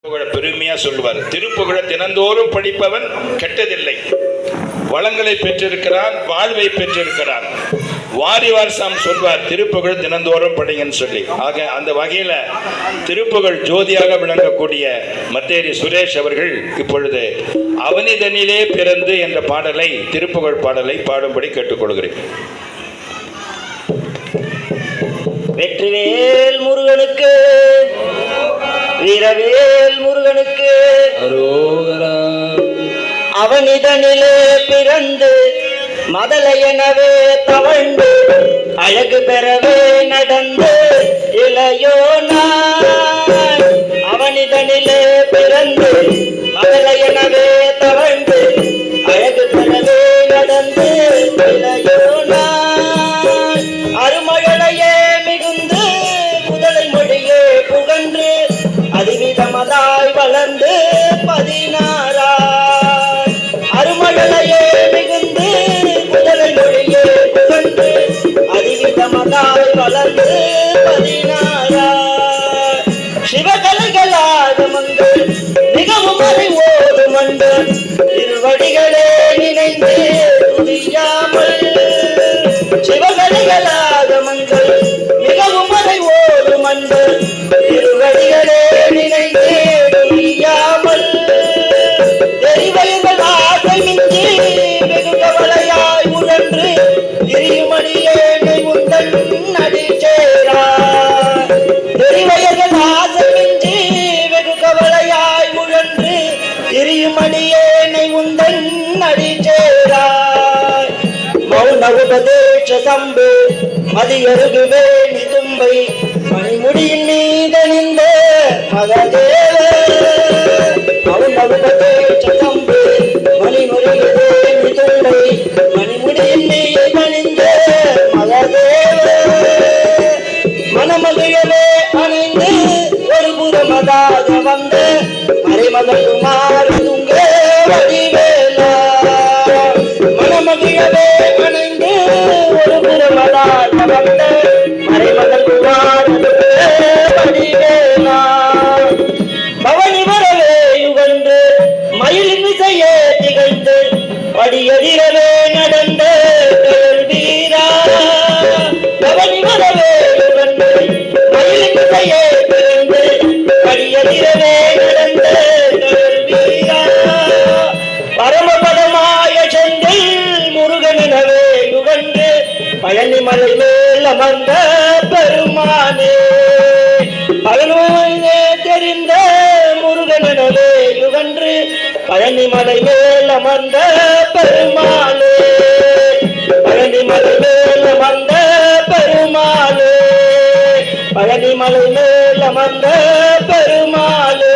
பெருமையா சொல்லுவார். திருப்புகழ தினந்தோறும் படிப்பவன் கெட்டதில்லை, வளங்களை பெற்றிருக்கிறான், வாழ்வை பெற்றிருக்கிறான். வாரிவார்சாம் சொல்வார், திருப்புகழ் தினந்தோறும் படிங்கன்னு சொல்லி. ஆக அந்த வகையில திருப்புகழ் ஜோதியாக விளங்கக்கூடிய மத்தேரி சுரேஷ் அவர்கள் இப்பொழுது அவனிதனிலே பிறந்து என்ற பாடலை, திருப்புகழ் பாடலை பாடும்படி கேட்டுக்கொள்கிறேன். வெற்றிவேல் முருகனுக்கு, வீரவேல் முருகனுக்கு அரோகரா. அவனிதனிலே பிறந்து மதலையனவே தவழ்ந்து அழகு பெறவே நடந்து இளையோனா. அவனிதனிலே பிறந்து மதலையனவே தவழ்ந்து அழகு பெறவே நடந்து இளையோனா. அருமழலையே மிகுந்து முதலை மொழியே புகன்று அதிவிதமதாய் வளர்ந்து 16. அருமழலையே மிகுந்து முதலை மொழியே புகன்று அதிவிதமதாய் வளர்ந்து 16. சிவகலைகளாகமங்கள் மிகவும் அறிவோடு மண்டு திருவடிகளே நினைந்து துதியாமல். சிவகலைகளாகமங்கள் மிகவும் அறிவோடு மண்டு திருவடிகளே நினைந்து துதியாமல். தெரிவயங்கள் ஆசை மிஞ்சி வெகு கவலையாய் உழன்று திரியுமடியேனை முந்தன் அடி சேரார். தெரிவயர்கள் ஆசை மிஞ்சி வெகு கவலையாய் உழன்று திரியுமடியேனை முந்தன் அடி சேரார். மௌன உபதேச சம்பு மதியருகு வேணி தும்பை மணிமுடியில் நீதனிந்த மகதேவ. மௌன உபதேச சம்பு மணிமுடியில் வேணி தும்பை மணிமுடியில் நீதனிந்த மகதேவ. மணமகிழவே அணைந்து ஒரு புறமதாக வந்த மறைமகள் குமார் துங்க வடிவேலா. மணமகிழவே அணைந்து ஒரு புறமதாக வந்த மறைமகள் குமார் வடிவேலா. பவனி வரவே யுகன்று மயிலின் விசையே திகழ்ந்து படியதிரவே நடந்த வீரா. பவனி வரவே யுகன்று மயிலின் விசையே திகழ்ந்து படியதிரவே நடந்த வீரா. பரமபதமாய செந்தில் முருகனினவே யுகன்று பழனிமலை மேல் அமர்ந்த பெருமானே. பழனிமலை தெரிந்த முருகனினவே யுகன்று பழனிமலை மேல் அமர்ந்த பெருமாளே. பழனிமலை மேல் அமர்ந்த பெருமாளே. பழனிமலை மேல் அமர்ந்த பெருமாளே.